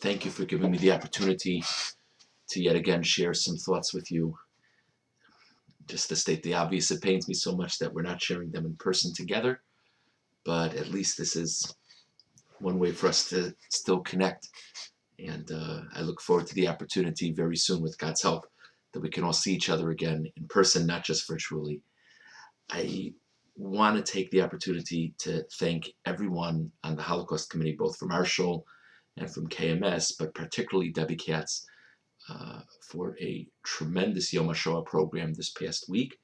Thank you for giving me the opportunity to yet again share some thoughts with you. Just to state the obvious, it pains me so much that we're not sharing them in person together, but at least this is one way for us to still connect. And I look forward to the opportunity very soon, with God's help, that we can all see each other again in person, not just virtually. I want to take the opportunity to thank everyone on the Holocaust Committee, both from our shul and from KMS, but particularly Debbie Katz, for a tremendous Yom HaShoah program this past week.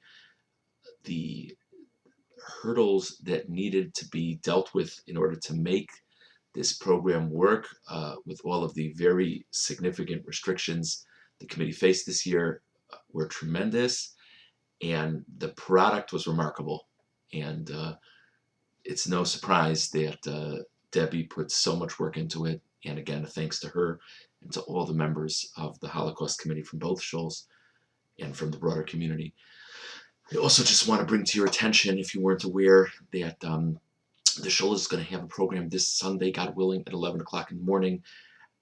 The hurdles that needed to be dealt with in order to make this program work, with all of the very significant restrictions the committee faced this year, were tremendous, and the product was remarkable. And it's no surprise that Debbie put so much work into it. And again, thanks to her and to all the members of the Holocaust Committee from both shuls and from the broader community. I also just want to bring to your attention, if you weren't aware, that the shul is going to have a program this Sunday, God willing, at 11 o'clock in the morning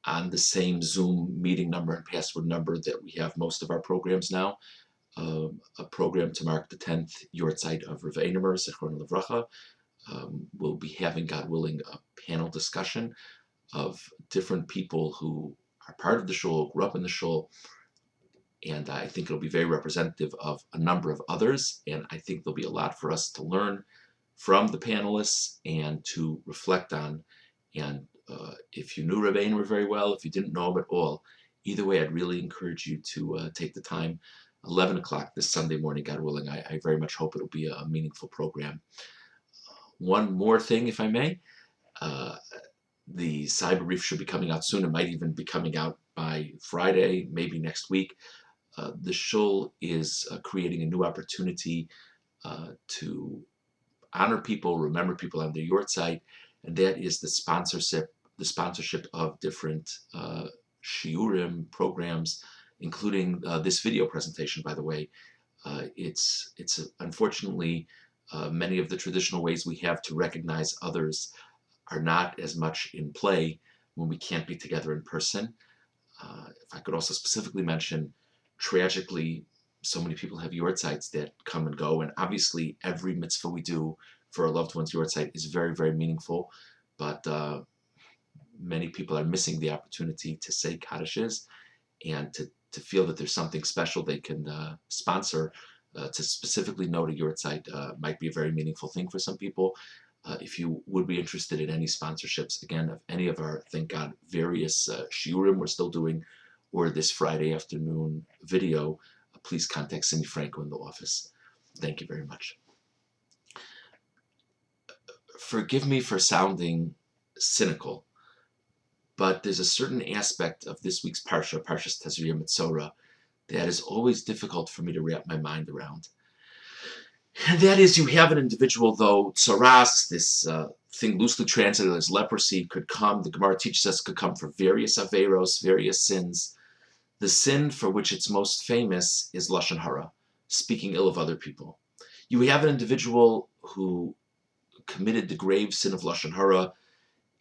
on the same Zoom meeting number and password number that we have most of our programs now. A program to mark the 10th Yortzeit of Rav Einemer, Zichron Livracha. We'll be having, God willing, a panel discussion of different people who are part of the shul, grew up in the shul, and I think it'll be very representative of a number of others, and I think there'll be a lot for us to learn from the panelists and to reflect on. And if you knew Rabbi Einemer very well, if you didn't know him at all, either way, I'd really encourage you to take the time. 11 o'clock this Sunday morning, God willing. I very much hope it'll be a meaningful program. One more thing, if I may. The cyber brief should be coming out soon. It might even be coming out by Friday, maybe next week. The shul is creating a new opportunity to honor people, remember people on their Yortzeit, and that is the sponsorship of different shiurim programs, including this video presentation, by the way. It's unfortunately many of the traditional ways we have to recognize others are not as much in play when we can't be together in person. If I could also specifically mention, tragically, so many people have Yortzeits that come and go, and obviously every mitzvah we do for our loved ones' Yortzeit is very, very meaningful, but many people are missing the opportunity to say Kaddishes and to feel that there's something special they can sponsor. To specifically note a Yortzeit might be a very meaningful thing for some people. If you would be interested in any sponsorships, again, of any of our, thank God, various shiurim we're still doing, or this Friday afternoon video, please contact Cindy Franco in the office. Thank you very much. Forgive me for sounding cynical, but there's a certain aspect of this week's Parsha, Parshas Tazria Mitzorah, that is always difficult for me to wrap my mind around. And that is, you have an individual, though, tsaras, this thing loosely translated as leprosy, could come, the Gemara teaches us, could come for various averos, various sins. The sin for which it's most famous is Lashon Hara, speaking ill of other people. You have an individual who committed the grave sin of Lashon Hara.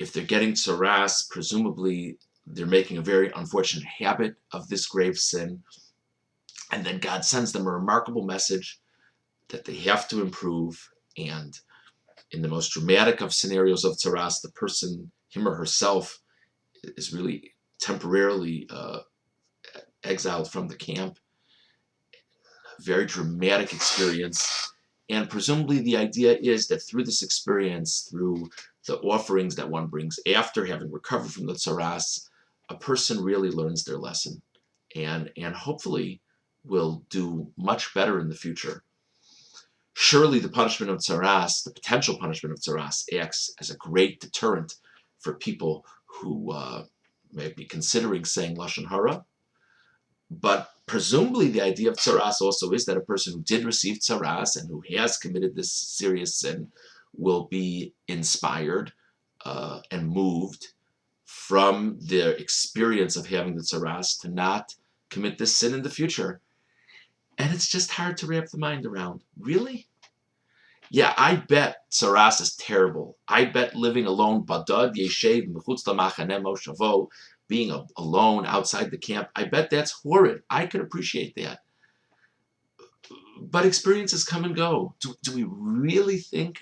If they're getting tsaras, presumably they're making a very unfortunate habit of this grave sin. And then God sends them a remarkable message that they have to improve. And in the most dramatic of scenarios of tsaras, the person, him or herself, is really temporarily exiled from the camp. A very dramatic experience. And presumably the idea is that through this experience, through the offerings that one brings after having recovered from the tsaras, a person really learns their lesson and hopefully will do much better in the future. Surely the punishment of tsaras, the potential punishment of tsaras, acts as a great deterrent for people who may be considering saying Lashon Hara. But presumably the idea of tsaras also is that a person who did receive tsaras and who has committed this serious sin will be inspired and moved from their experience of having the tsaras to not commit this sin in the future. And it's just hard to wrap the mind around. Really? Yeah, I bet Saras is terrible. I bet living alone, Badad Yeshev Mechutz Lamachaneh Moshavo, being alone outside the camp, I bet that's horrid. I could appreciate that. But experiences come and go. Do we really think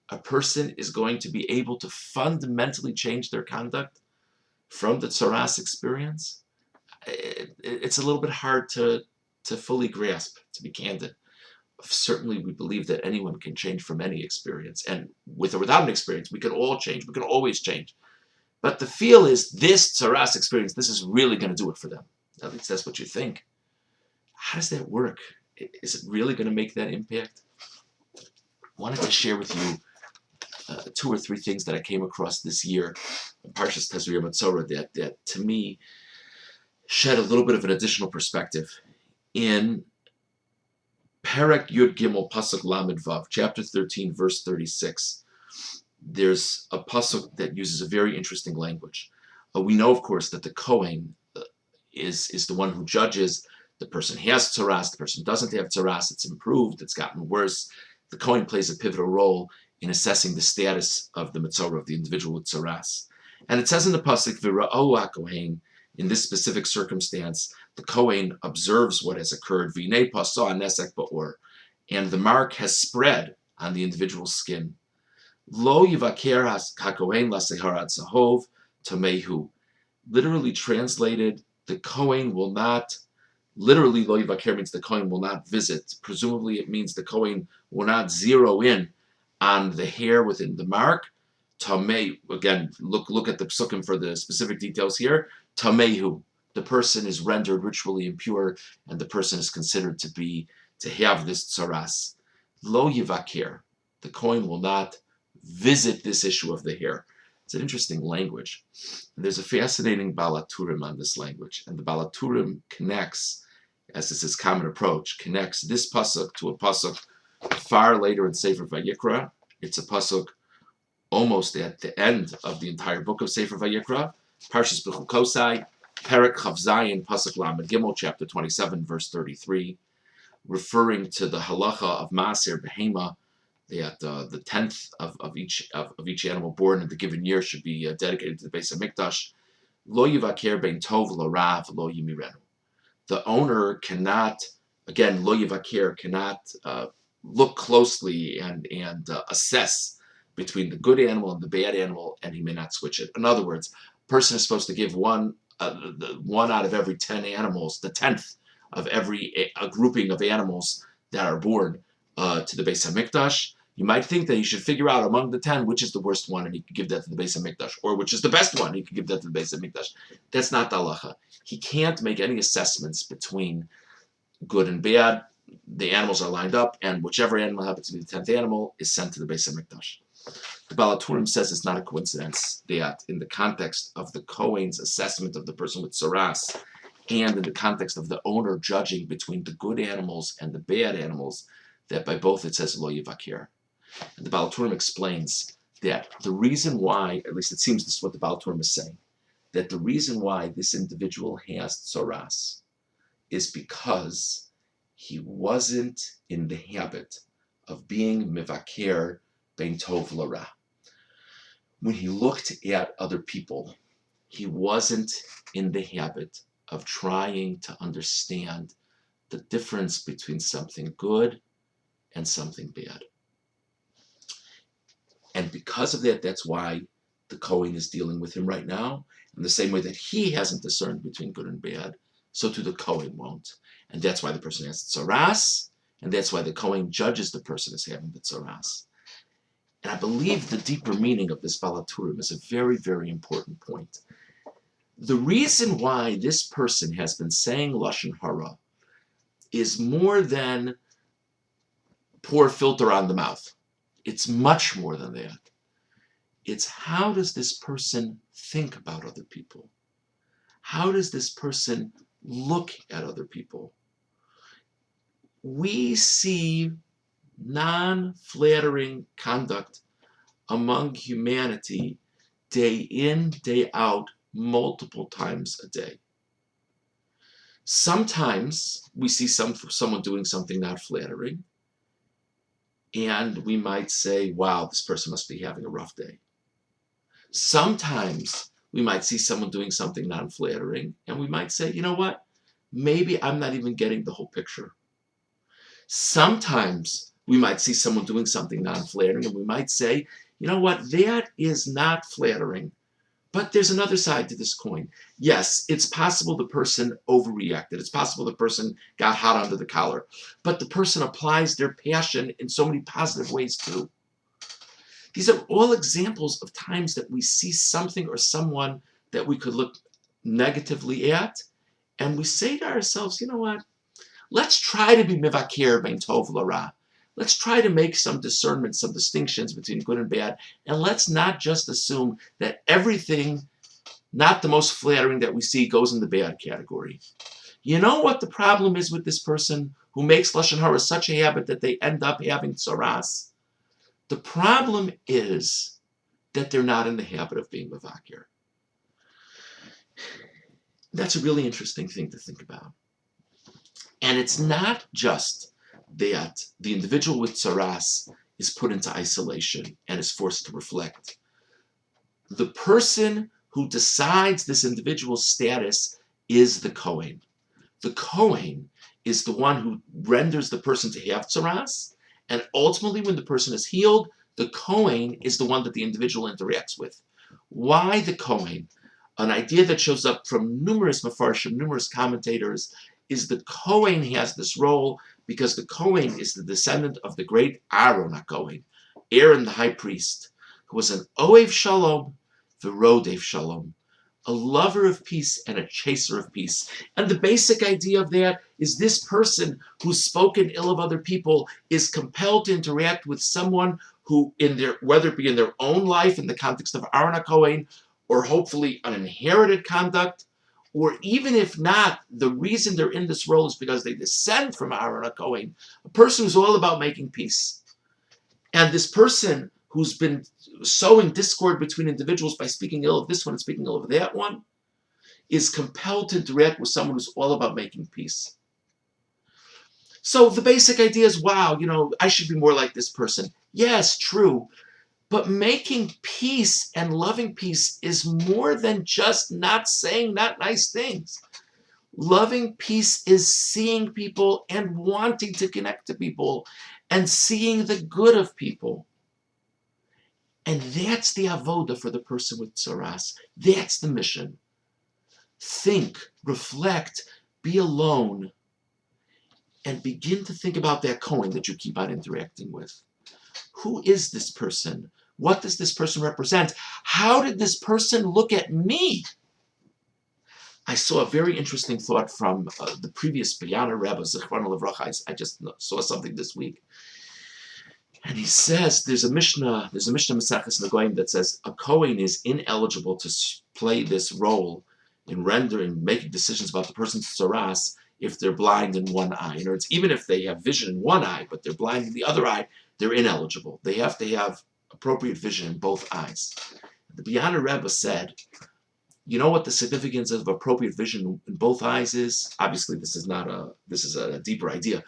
a person is going to be able to fundamentally change their conduct from the Saras experience? It's a little bit hard to fully grasp, to be candid. Certainly we believe that anyone can change from any experience, and with or without an experience we can all change, we can always change, but the feel is this Saras experience, this is really going to do it for them. At least that's what you think. How does that work? Is it really going to make that impact? I wanted to share with you 2 or 3 things that I came across this year in Parshas Tazria Matzorah that to me shed a little bit of an additional perspective. In Perek Yud Gimel Pasuk Lamed Vav, chapter 13, verse 36, there's a pasuk that uses a very interesting language. We know, of course, that the Kohen is the one who judges. The person has tzaras, the person doesn't have tzaras, it's improved, it's gotten worse. The Kohen plays a pivotal role in assessing the status of the Mitzorah, of the individual with tzaras. And it says in the pasuk, V'ra'ou HaKohen, in this specific circumstance, the Kohen observes what has occurred, V'nei pasah nesek ba'or, and the mark has spread on the individual's skin. Lo yivaker HaKohen laseharat zahov tamehu. Literally translated, the Kohen will not, literally lo yivaker means the Kohen will not visit. Presumably it means the Kohen will not zero in on the hair within the mark. Tameh, again, look at the psukim for the specific details here. Tamehu, the person is rendered ritually impure, and the person is considered to have this tzaras. Lo yivaker, the Kohen will not visit this issue of the hair. It's an interesting language. And there's a fascinating balaturim on this language, and the balaturim connects, as is his common approach, connects this pasuk to a pasuk far later in Sefer Vayikra. It's a pasuk almost at the end of the entire book of Sefer Vayikra, Parshas B'chukosai, Perek Chav Zayin, Pasuk Lamed Gimel, chapter 27, verse 33, referring to the halacha of Maaser Behema, that the 10th of each animal born in the given year should be dedicated to the Beis Hamikdash. Lo yivaker ben tov lo rav lo yimirenu. The owner cannot, again, lo yivaker, cannot look closely and assess between the good animal and the bad animal, and he may not switch it. In other words, a person is supposed to give one out of every 10 animals, the 10th of every a grouping of animals that are born to the Beis Hamikdash. You might think that he should figure out among the 10 which is the worst one, and he could give that to the Beis Hamikdash, or which is the best one, he could give that to the Beis Hamikdash. That's not the halacha. He can't make any assessments between good and bad. The animals are lined up, and whichever animal happens to be the 10th animal is sent to the Beis Hamikdash. The Balaturim says it's not a coincidence that in the context of the Kohen's assessment of the person with tzaras, and in the context of the owner judging between the good animals and the bad animals, that by both it says lo yivaker. And the Balaturim explains that the reason why, at least it seems this is what the Balaturim is saying, that the reason why this individual has tzaras is because he wasn't in the habit of being mivaker ben tov l'ra. When he looked at other people, he wasn't in the habit of trying to understand the difference between something good and something bad. And because of that, that's why the Kohen is dealing with him right now. In the same way that he hasn't discerned between good and bad, so too the Kohen won't. And that's why the person has tzaras, and that's why the Kohen judges the person as having the tzaras. And I believe the deeper meaning of this Balaturim is a very, very important point. The reason why this person has been saying Lashon Hara is more than pour filter on the mouth. It's much more than that. It's how does this person think about other people? How does this person look at other people? We see non-flattering conduct among humanity day in, day out, multiple times a day. Sometimes we see someone doing something not flattering, and we might say, wow, this person must be having a rough day. Sometimes we might see someone doing something non-flattering, and we might say, you know what? Maybe I'm not even getting the whole picture. Sometimes we might see someone doing something non-flattering, and we might say, you know what? That is not flattering. But there's another side to this coin. Yes, it's possible the person overreacted. It's possible the person got hot under the collar. But the person applies their passion in so many positive ways too. These are all examples of times that we see something or someone that we could look negatively at, and we say to ourselves, you know what? Let's try to be mivakir bein tov l'ra. Let's try to make some discernment, some distinctions between good and bad, and let's not just assume that everything, not the most flattering that we see, goes in the bad category. You know what the problem is with this person who makes Lashon Hara such a habit that they end up having tsaras? The problem is that they're not in the habit of being mavakir. That's a really interesting thing to think about. And it's not just that the individual with tsaras is put into isolation and is forced to reflect. The person who decides this individual's status is the Kohen. The Kohen is the one who renders the person to have tsaras, and ultimately when the person is healed, the Kohen is the one that the individual interacts with. Why the Kohen? An idea that shows up from numerous mafarshim, numerous commentators, is the Kohen has this role because the Kohen is the descendant of the great Aaron HaKohen, Aaron the high priest, who was an Oev Shalom, V'rodev Shalom, a lover of peace and a chaser of peace. And the basic idea of that is this person who's spoken ill of other people is compelled to interact with someone who, in their, whether it be in their own life in the context of Aaron HaKohen, or hopefully an inherited conduct, or even if not, the reason they're in this role is because they descend from Aaron HaKohen, a person who's all about making peace. And this person who's been sowing discord between individuals by speaking ill of this one and speaking ill of that one is compelled to interact with someone who's all about making peace. So the basic idea is, wow, you know, I should be more like this person. Yes, true. But making peace and loving peace is more than just not saying not nice things. Loving peace is seeing people and wanting to connect to people and seeing the good of people. And that's the avoda for the person with tsaras. That's the mission. Think, reflect, be alone, and begin to think about that Kohen that you keep on interacting with. Who is this person? What does this person represent? How did this person look at me? I saw a very interesting thought from the previous B'yana Rebbe, Zichrono Livracha. I just saw something this week. And he says, there's a Mishnah Maseches Negoim that says a Kohen is ineligible to play this role in rendering, making decisions about the person's tsaras if they're blind in one eye. In other words, even if they have vision in one eye, but they're blind in the other eye, they're ineligible. They have to have appropriate vision in both eyes. The B'yana Rebbe said, you know what the significance of appropriate vision in both eyes is? Obviously, this is a deeper idea.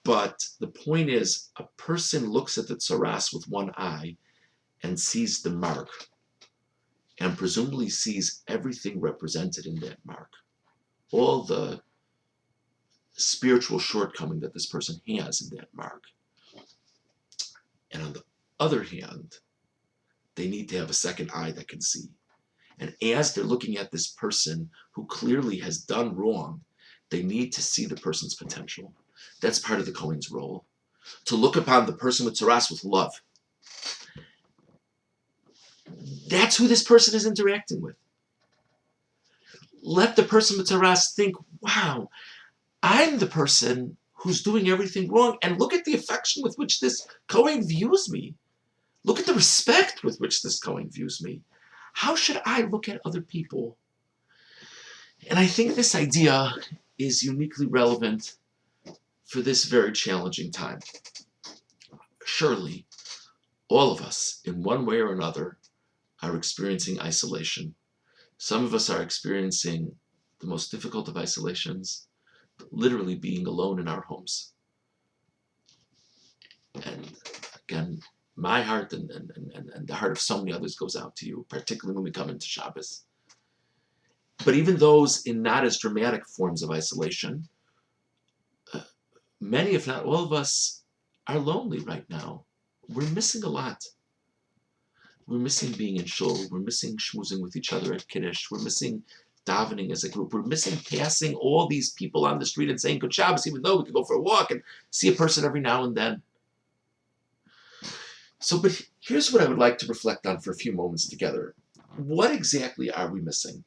But the point is, a person looks at the tsaras with one eye and sees the mark, and presumably sees everything represented in that mark. All the spiritual shortcoming that this person has in that mark. And on the other hand, they need to have a second eye that can see. And as they're looking at this person who clearly has done wrong, they need to see the person's potential. That's part of the Kohen's role. To look upon the person with tsaras with love. That's who this person is interacting with. Let the person with tsaras think, wow, I'm the person who's doing everything wrong, and look at the affection with which this Kohen views me. Look at the respect with which this Kohen views me. How should I look at other people? And I think this idea is uniquely relevant for this very challenging time. Surely, all of us, in one way or another, are experiencing isolation. Some of us are experiencing the most difficult of isolations, literally being alone in our homes. And again, my heart and the heart of so many others goes out to you, particularly when we come into Shabbos. But even those in not as dramatic forms of isolation, many, if not all of us, are lonely right now. We're missing a lot. We're missing being in shul. We're missing schmoozing with each other at Kiddush. We're missing davening as a group. We're missing passing all these people on the street and saying Good Shabbos, even though we could go for a walk and see a person every now and then. So, but here's what I would like to reflect on for a few moments together. What exactly are we missing?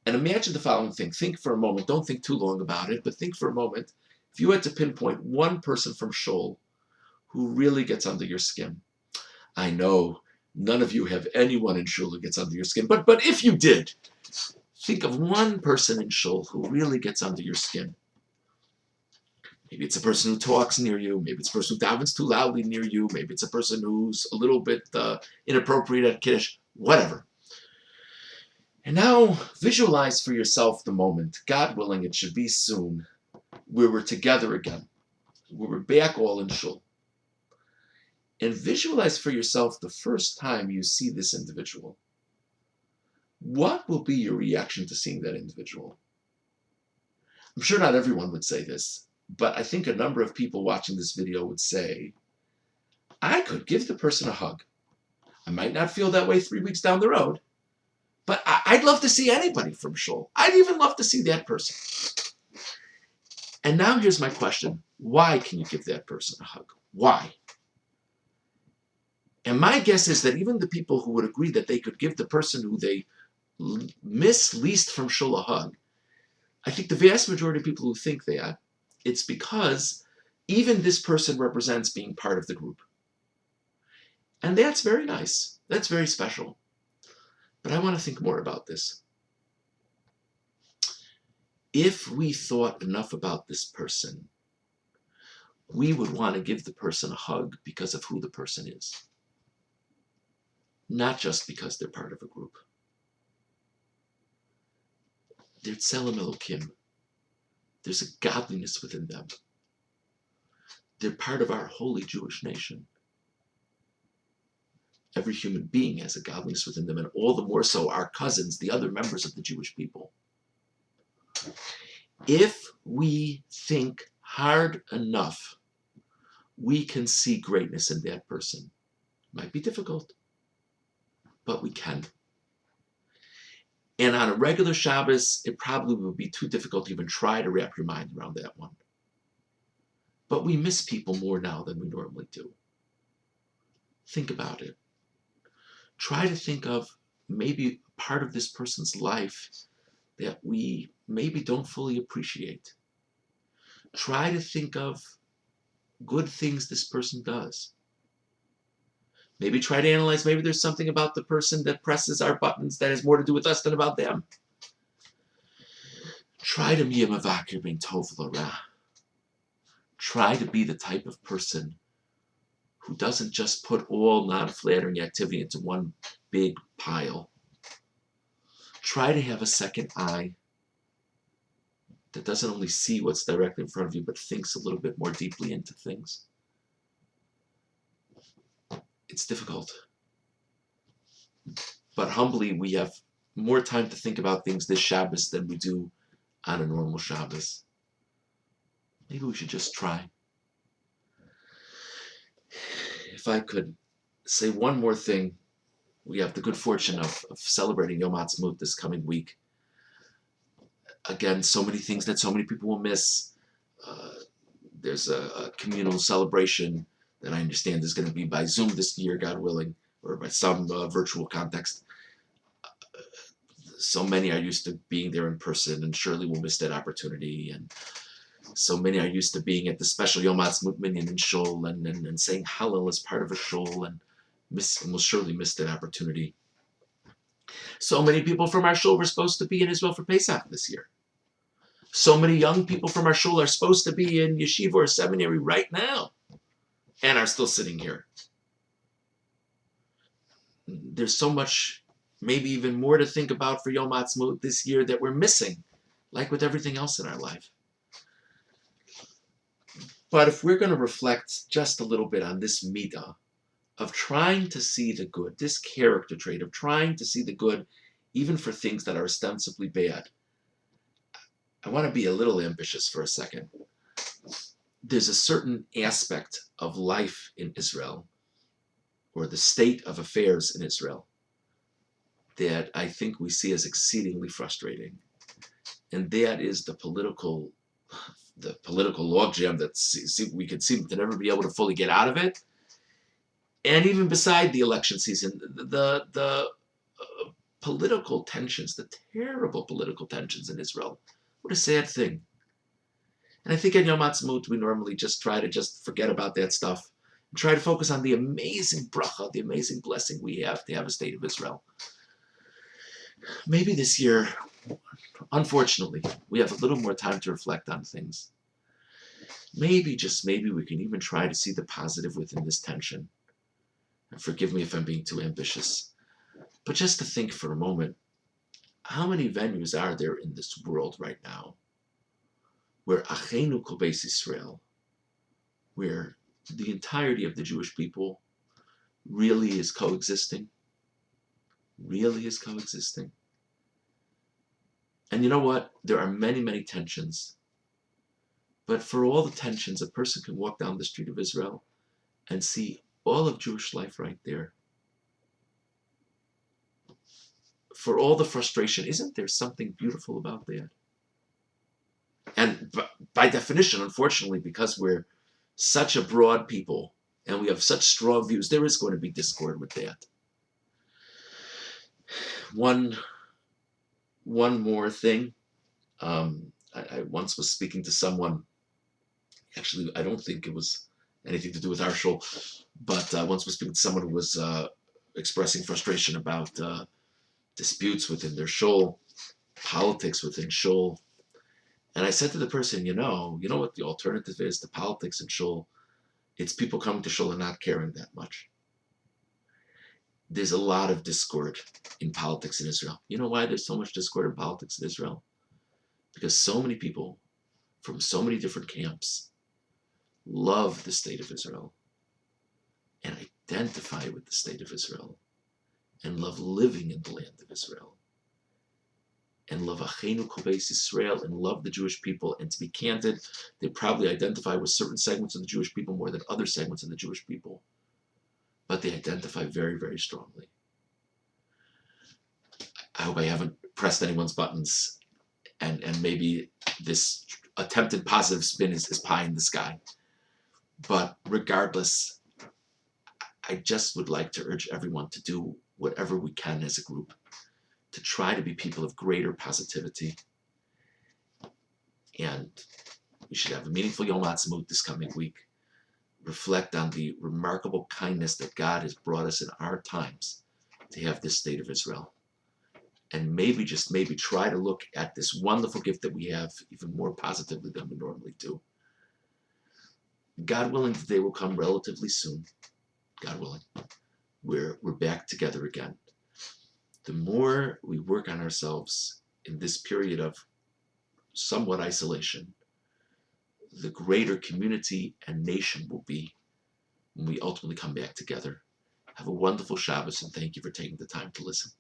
And imagine the following thing. Think for a moment. Don't think too long about it, but think for a moment. If you had to pinpoint one person from shul who really gets under your skin. I know none of you have anyone in shul who gets under your skin, but if you did, think of one person in shul who really gets under your skin. Maybe it's a person who talks near you. Maybe it's a person who davens too loudly near you. Maybe it's a person who's a little bit inappropriate at Kiddush, whatever. And now visualize for yourself the moment, God willing, it should be soon, where we're together again, where we're back all in shul. And visualize for yourself the first time you see this individual. What will be your reaction to seeing that individual? I'm sure not everyone would say this, but I think a number of people watching this video would say, I could give the person a hug. I might not feel that way 3 weeks down the road, but I'd love to see anybody from shul. I'd even love to see that person. And now here's my question. Why can you give that person a hug? Why? And my guess is that even the people who would agree that they could give the person who they miss least from shul a hug, I think the vast majority of people who think that, it's because even this person represents being part of the group. And that's very nice. That's very special. But I want to think more about this. If we thought enough about this person, we would want to give the person a hug because of who the person is. Not just because they're part of a group. They're Tselem Elokim. There's a godliness within them. They're part of our holy Jewish nation. Every human being has a godliness within them, and all the more so our cousins, the other members of the Jewish people. If we think hard enough, we can see greatness in that person. It might be difficult, but we can. And on a regular Shabbos, it probably would be too difficult to even try to wrap your mind around that one. But we miss people more now than we normally do. Think about it. Try to think of maybe part of this person's life that we maybe don't fully appreciate. Try to think of good things this person does. Maybe try to analyze, maybe there's something about the person that presses our buttons that has more to do with us than about them. Try to be a mavakir ben tov l'ra. Try to be the type of person who doesn't just put all non-flattering activity into one big pile. Try to have a second eye that doesn't only see what's directly in front of you, but thinks a little bit more deeply into things. It's difficult. But humbly, we have more time to think about things this Shabbos than we do on a normal Shabbos. Maybe we should just try. If I could say one more thing, we have the good fortune of celebrating Yom Ha'atzmaut this coming week. Again, so many things that so many people will miss. There's a communal celebration that I understand is going to be by Zoom this year, God willing, or by some virtual context. So many are used to being there in person, and surely will miss that opportunity. And so many are used to being at the special Yom Ha'atzmaut minyan in shul and saying Hallel as part of a shul, and will surely miss that opportunity. So many people from our shul were supposed to be in Israel for Pesach this year. So many young people from our shul are supposed to be in yeshiva or seminary right now and are still sitting here. There's so much, maybe even more to think about for Yom Ha'atzmaut this year that we're missing, like with everything else in our life. But if we're going to reflect just a little bit on this midah of trying to see the good, this character trait of trying to see the good, even for things that are ostensibly bad, I want to be a little ambitious for a second. There's a certain aspect of life in Israel, or the state of affairs in Israel, that I think we see as exceedingly frustrating. And that is the political logjam that we could seem to never be able to fully get out of it. And even beside the election season, the political tensions, the terrible political tensions in Israel. What a sad thing. And I think in Yom Ha'atzmaut, we normally just try to just forget about that stuff and try to focus on the amazing bracha, the amazing blessing we have to have a state of Israel. Maybe this year, unfortunately, we have a little more time to reflect on things. Maybe, just maybe, we can even try to see the positive within this tension. And forgive me if I'm being too ambitious. But just to think for a moment, how many venues are there in this world right now where Achenu Kol Beis Yisrael, where the entirety of the Jewish people really is coexisting? Really is coexisting. And you know what? There are many, many tensions. But for all the tensions, a person can walk down the street of Israel and see all of Jewish life right there. For all the frustration, isn't there something beautiful about that? And by definition, unfortunately, because we're such a broad people and we have such strong views, there is going to be discord with that. One more thing. I once was speaking to someone, actually, I don't think it was anything to do with our shul, but I once was speaking to someone who was expressing frustration about disputes within their shul, politics within shul. And I said to the person, you know what the alternative is to politics and shul? It's people coming to shul and not caring that much. There's a lot of discord in politics in Israel. You know why there's so much discord in politics in Israel? Because so many people from so many different camps love the state of Israel and identify with the state of Israel and love living in the land of Israel and love Achenu Kol Beis Yisrael and love the Jewish people. And to be candid, they probably identify with certain segments of the Jewish people more than other segments of the Jewish people. But they identify very, very strongly. I hope I haven't pressed anyone's buttons and maybe this attempted positive spin is pie in the sky. But regardless, I just would like to urge everyone to do whatever we can as a group to try to be people of greater positivity. And we should have a meaningful Yom Ha'atzmaut this coming week. Reflect on the remarkable kindness that God has brought us in our times to have this state of Israel. And maybe, just maybe, try to look at this wonderful gift that we have even more positively than we normally do. God willing, the day will come relatively soon. God willing. We're back together again. The more we work on ourselves in this period of somewhat isolation, the greater community and nation will be when we ultimately come back together. Have a wonderful Shabbos, and thank you for taking the time to listen.